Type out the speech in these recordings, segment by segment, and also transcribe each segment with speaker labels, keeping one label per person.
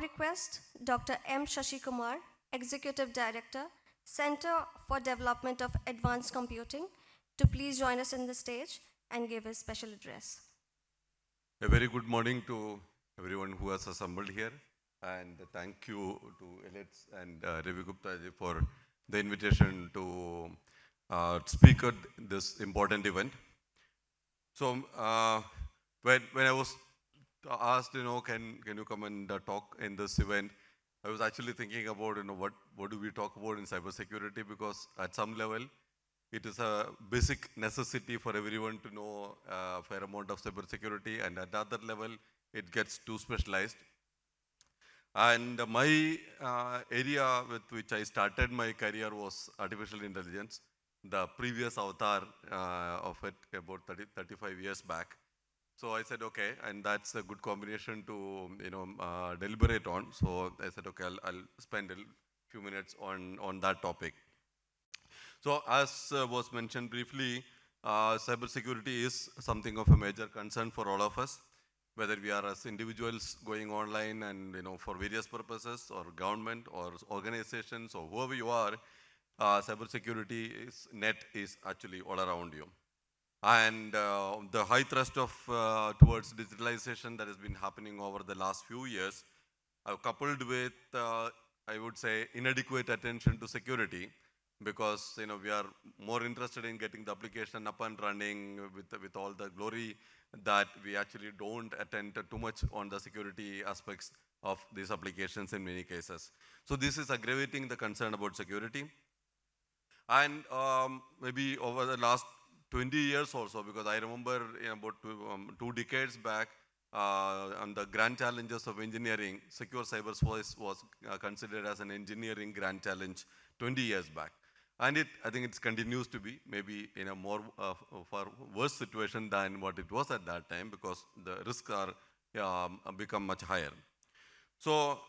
Speaker 1: request Dr. M Sasikumar, Executive Director, Center for Development of Advanced Computing, to please join us in the stage and give his special address.
Speaker 2: A very good morning to everyone who has assembled here, and thank you to Elets and Ravi Gupta ji for the invitation to speak at this important event. So when I was asked, can you come and talk in this event, I was actually thinking about, what do we talk about in cybersecurity, because at some level, it is a basic necessity for everyone to know a fair amount of cybersecurity, and at other level, it gets too specialized. And my area with which I started my career was artificial intelligence, the previous avatar of it about 35 years back. So I said, okay, and that's a good combination to deliberate on. So I said, okay, I'll spend a few minutes on that topic. So as was mentioned briefly, cybersecurity is something of a major concern for all of us, whether we are as individuals going online and for various purposes, or government or organizations, or whoever you are, cybersecurity net is actually all around you. And the high thrust of towards digitalization that has been happening over the last few years, coupled with, I would say, inadequate attention to security, because we are more interested in getting the application up and running with all the glory, that we actually don't attend too much on the security aspects of these applications in many cases. So this is aggravating the concern about security. And maybe over the last 20 years or so, because I remember about 2 decades back, on the grand challenges of engineering, secure cyberspace was considered as an engineering grand challenge 20 years back. And I think it continues to be, maybe in a more far worse situation than what it was at that time, because the risks are become much higher. So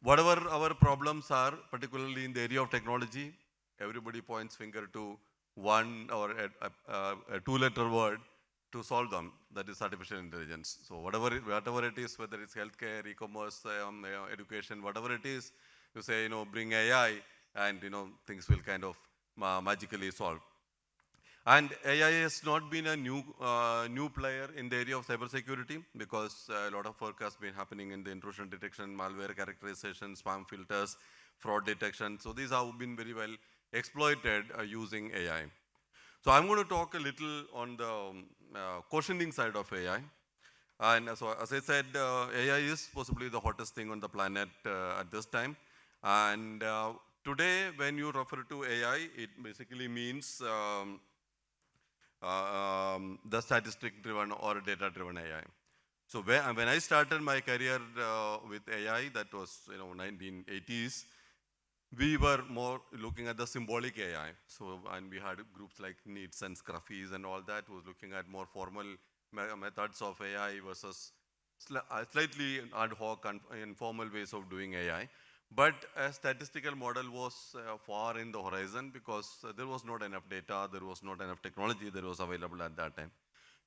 Speaker 2: whatever our problems are, particularly in the area of technology, everybody points finger to one or a two-letter word to solve them, that is artificial intelligence. So whatever it is, whether it's healthcare, e-commerce, education, whatever it is, you say, bring AI, and things will kind of magically solve. And AI has not been a new player in the area of cybersecurity, because a lot of work has been happening in the intrusion detection, malware characterization, spam filters, fraud detection. So these have been very well exploited using AI. So I'm going to talk a little on the cautioning side of AI. And so, as I said, AI is possibly the hottest thing on the planet at this time. And today, when you refer to AI, it basically means the statistic-driven or data-driven AI. So when I started my career with AI, that was 1980s, we were more looking at the symbolic AI. So, and we had groups like NEETs and Scruffies and all that, was looking at more formal methods of AI versus slightly ad hoc and informal ways of doing AI. But a statistical model was far in the horizon, because there was not enough data, there was not enough technology that was available at that time.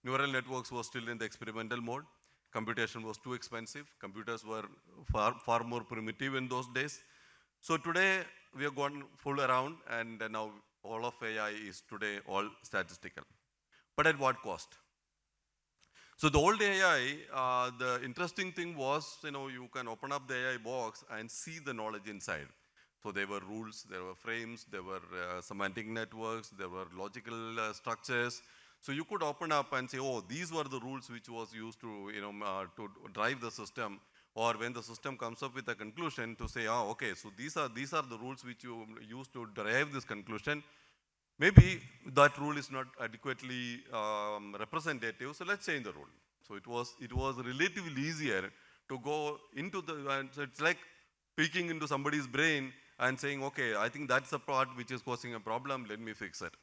Speaker 2: Neural networks were still in the experimental mode. Computation was too expensive. Computers were far more primitive in those days. So today, we have gone full around, and now all of AI is today all statistical. But at what cost? So the old AI, the interesting thing was, you can open up the AI box and see the knowledge inside. So there were rules, there were frames, there were semantic networks, there were logical structures. So you could open up and say, oh, these were the rules which was used to, to drive the system. Or when the system comes up with a conclusion, to say, oh, okay, so these are the rules which you use to derive this conclusion. Maybe that rule is not adequately representative, so let's change the rule. So it was relatively easier to go into so it's like peeking into somebody's brain and saying, okay, I think that's the part which is causing a problem, let me fix it.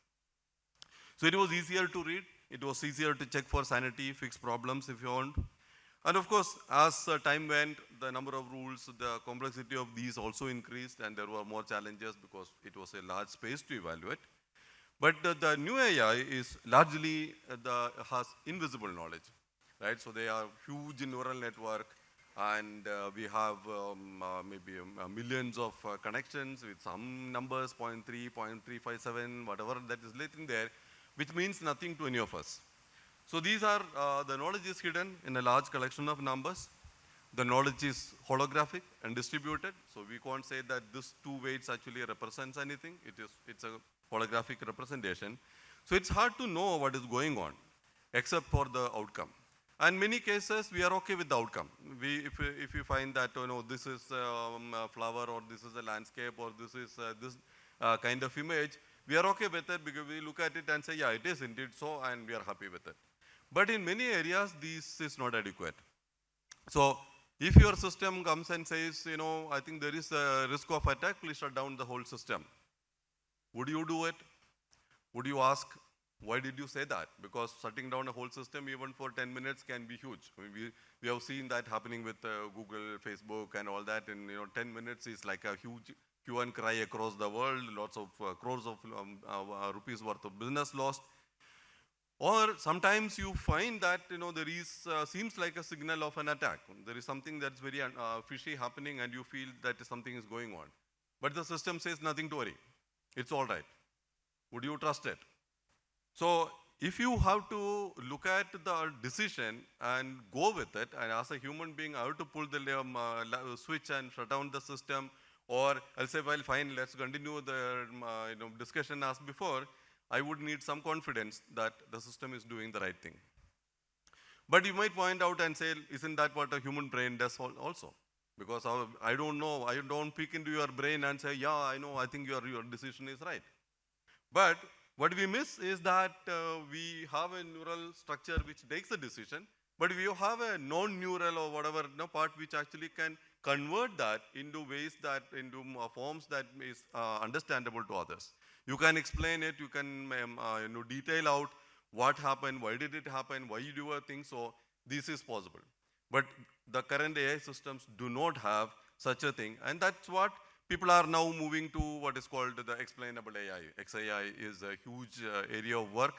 Speaker 2: So it was easier to read, it was easier to check for sanity, fix problems if you want. And of course, as time went, the number of rules, the complexity of these also increased, and there were more challenges because it was a large space to evaluate. But the new AI is largely has invisible knowledge, right? So they are huge neural network, And we have maybe millions of connections with some numbers, 0.3, 0.357, whatever that is letting there, which means nothing to any of us. So these are, the knowledge is hidden in a large collection of numbers. The knowledge is holographic and distributed. So we can't say that this two weights actually represents anything. It's a holographic representation. So it's hard to know what is going on, except for the outcome. And many cases, we are okay with the outcome. If you find that, this is a flower, or this is a landscape, or this is this kind of image, we are okay with it because we look at it and say, yeah, it is indeed so, and we are happy with it. But in many areas, this is not adequate. So if your system comes and says, I think there is a risk of attack, please shut down the whole system. Would you do it? Would you ask, why did you say that? Because shutting down a whole system even for 10 minutes can be huge. I mean, we have seen that happening with Google, Facebook, and all that. And 10 minutes is like a huge hue and cry across the world. Lots of crores of rupees worth of business lost. Or sometimes you find that there is seems like a signal of an attack. There is something that's very fishy happening, and you feel that something is going on. But the system says nothing to worry. It's all right. Would you trust it? So if you have to look at the decision and go with it, and as a human being, I have to pull the switch and shut down the system, or I'll say, well, fine, let's continue the discussion as before, I would need some confidence that the system is doing the right thing. But you might point out and say, isn't that what a human brain does also? Because I don't know, I don't peek into your brain and say, yeah, I know, I think your decision is right. But what we miss is that we have a neural structure which takes a decision, but we have a non-neural or whatever part which actually can convert that into ways that, into forms that is understandable to others. You can explain it, you can detail out what happened, why did it happen, why you do a thing, so this is possible. But the current AI systems do not have such a thing, and that's what people are now moving to, what is called the explainable AI. XAI is a huge area of work.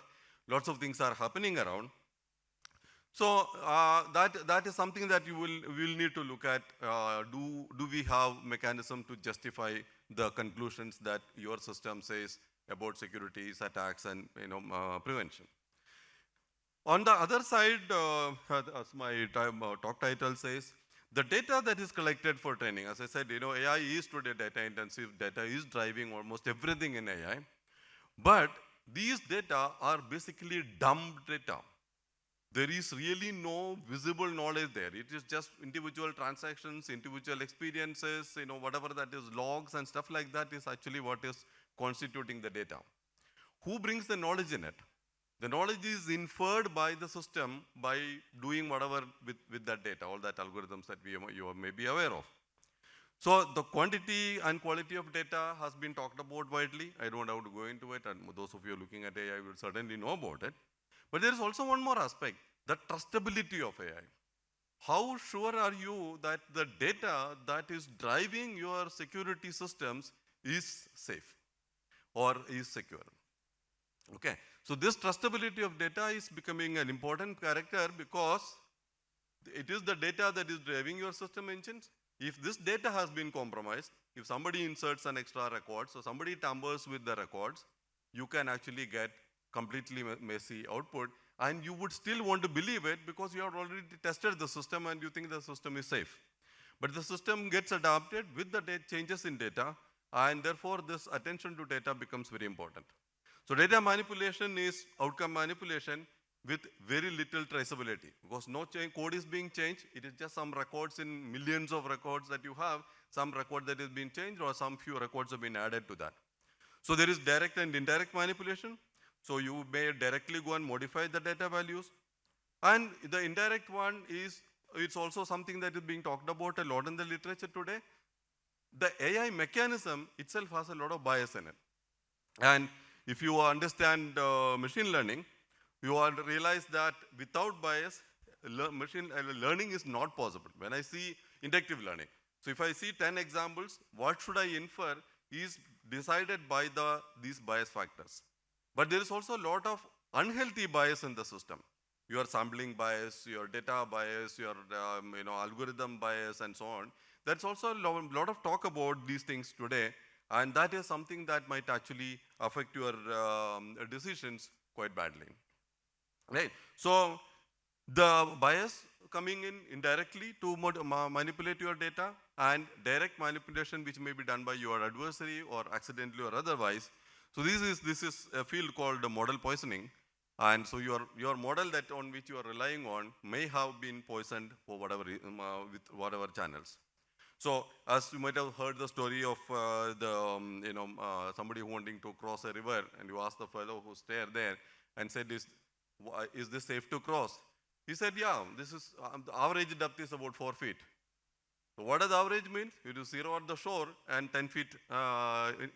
Speaker 2: Lots of things are happening around. So that is something that you will need to look at. Do we have mechanism to justify the conclusions that your system says about securities, attacks, and prevention? On the other side, as my talk title says, the data that is collected for training, as I said, AI is today data intensive. Data is driving almost everything in AI. But these data are basically dumb data. There is really no visible knowledge there. It is just individual transactions, individual experiences, whatever that is, logs and stuff like that is actually what is constituting the data. Who brings the knowledge in it? The knowledge is inferred by the system by doing whatever with that data, all that algorithms that you may be aware of. So the quantity and quality of data has been talked about widely. I don't have to go into it, and those of you looking at AI will certainly know about it. But there is also one more aspect, the trustability of AI. How sure are you that the data that is driving your security systems is safe or is secure? Okay, so this trustability of data is becoming an important character because it is the data that is driving your system engines. If this data has been compromised, if somebody inserts an extra record, so somebody tampers with the records, you can actually get completely messy output, and you would still want to believe it because you have already tested the system and you think the system is safe. But the system gets adapted with the changes in data, and therefore this attention to data becomes very important. So data manipulation is outcome manipulation with very little traceability, because no code is being changed. It is just some records in millions of records that you have, some record that is being changed, or some few records have been added to that. So there is direct and indirect manipulation. So you may directly go and modify the data values. And the indirect one is, it's also something that is being talked about a lot in the literature today. The AI mechanism itself has a lot of bias in it. And if you understand machine learning, you will realize that without bias, machine learning is not possible. When I see inductive learning, so if I see 10 examples, what should I infer is decided by these bias factors. But there is also a lot of unhealthy bias in the system. your sampling bias, your data bias, your algorithm bias, and so on. That's also a lot of talk about these things today, and that is something that might actually affect your decisions quite badly. Right? So the bias coming in indirectly to manipulate your data, and direct manipulation which may be done by your adversary or accidentally or otherwise. So this is a field called model poisoning, and so your model that on which you are relying on may have been poisoned for whatever with whatever channels. So as you might have heard the story of somebody wanting to cross a river, and you ask the fellow who's there and said, is this safe to cross? He said, yeah, this is the average depth is about 4 feet. So what does average mean? It is 0 at the shore and 10 feet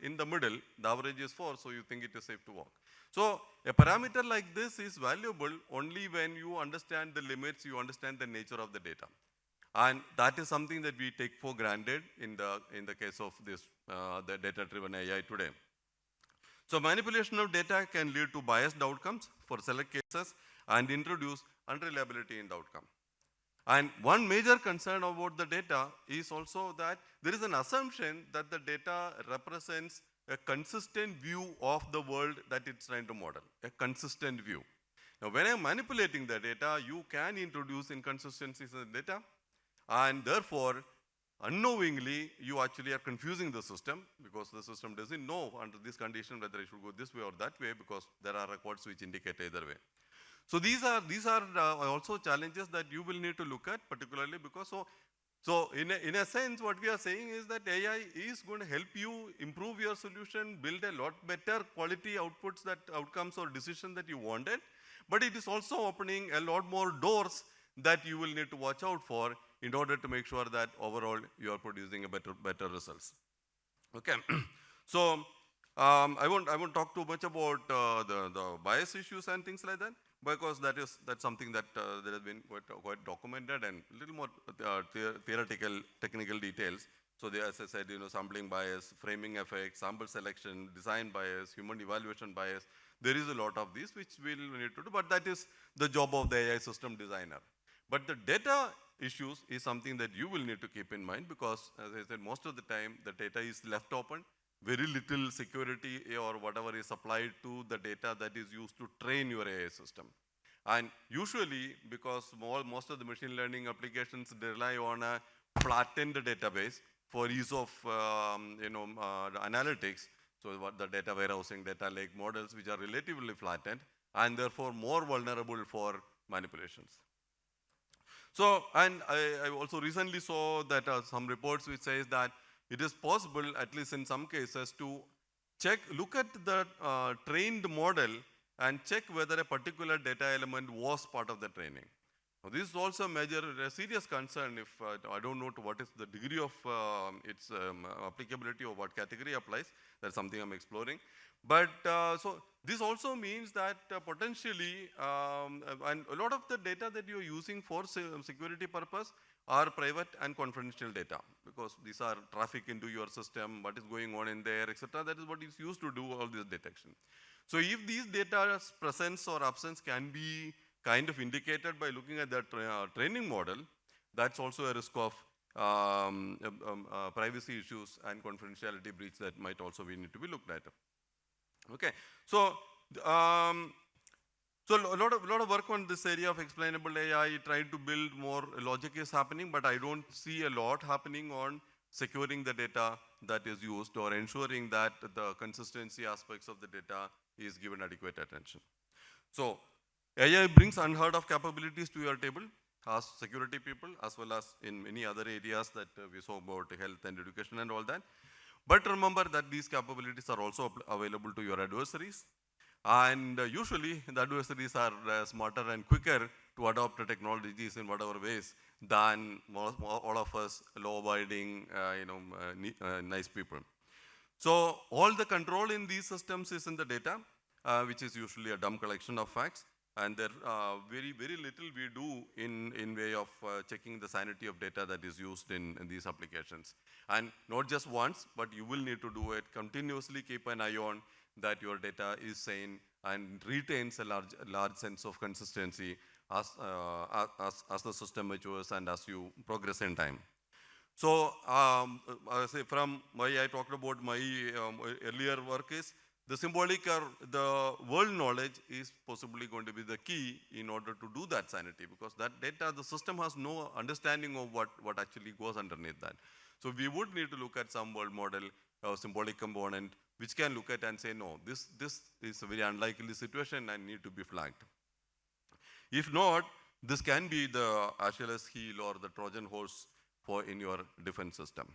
Speaker 2: in the middle. The average is 4, so you think it is safe to walk. So a parameter like this is valuable only when you understand the limits, you understand the nature of the data. And that is something that we take for granted in the case of this the data-driven AI today. So manipulation of data can lead to biased outcomes for select cases and introduce unreliability in the outcome. And one major concern about the data is also that there is an assumption that the data represents a consistent view of the world that it's trying to model, a consistent view. Now, when I'm manipulating the data, you can introduce inconsistencies in the data, and therefore, unknowingly, you actually are confusing the system, because the system doesn't know under this condition whether it should go this way or that way, because there are records which indicate either way. So these are also challenges that you will need to look at, particularly because so in a sense, what we are saying is that AI is going to help you improve your solution, build a lot better quality outcomes or decisions that you wanted, but it is also opening a lot more doors that you will need to watch out for in order to make sure that overall you are producing a better results. Okay, so I won't talk too much about the bias issues and things like that, because that's something that has been quite documented, and a little more theoretical technical details. So as I said, sampling bias, framing effect, sample selection, design bias, human evaluation bias. There is a lot of these which we'll need to do, but that is the job of the AI system designer. But the data issues is something that you will need to keep in mind, because, as I said, most of the time the data is left open. Very little security or whatever is applied to the data that is used to train your AI system. And usually, because most of the machine learning applications rely on a flattened database for ease of analytics, so what the data warehousing, data lake models, which are relatively flattened and therefore more vulnerable for manipulations. So, and I also recently saw that some reports which says that it is possible, at least in some cases, to look at the trained model and check whether a particular data element was part of the training. Now, this is also a serious concern if I don't know to what is the degree of its applicability or what category applies. That's something I'm exploring. But so this also means that potentially, and a lot of the data that you're using for security purpose are private and confidential data, because these are traffic into your system, what is going on in there, etc. That is what is used to do all this detection. So if these data's presence or absence can be kind of indicated by looking at that training model, that's also a risk of privacy issues and confidentiality breach that might also need to be looked at. Okay, so so a lot of work on this area of explainable AI, trying to build more logic is happening, but I don't see a lot happening on securing the data that is used or ensuring that the consistency aspects of the data is given adequate attention. So AI brings unheard of capabilities to your table as security people, as well as in many other areas that we saw about health and education and all that. But remember that these capabilities are also available to your adversaries. And usually the adversaries are smarter and quicker to adopt the technologies in whatever ways than all of us law-abiding, nice people. So all the control in these systems is in the data, which is usually a dumb collection of facts. And there very little we do in way of checking the sanity of data that is used in these applications. And not just once, but you will need to do it continuously. Keep an eye on that your data is sane and retains a large sense of consistency, as the system matures and as you progress in time. So, I say from I talked about my earlier work is the symbolic or the world knowledge is possibly going to be the key in order to do that sanity, because that data, the system has no understanding of what actually goes underneath that. So we would need to look at some world model or symbolic component which can look at and say, no, this is a very unlikely situation and need to be flagged. If not, this can be the Achilles heel or the Trojan horse in your defense system.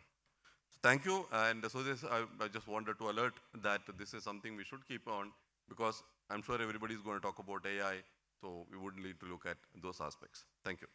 Speaker 2: So thank you, and so I just wanted to alert that this is something we should keep on, because I'm sure everybody is going to talk about AI, so we would need to look at those aspects. Thank you.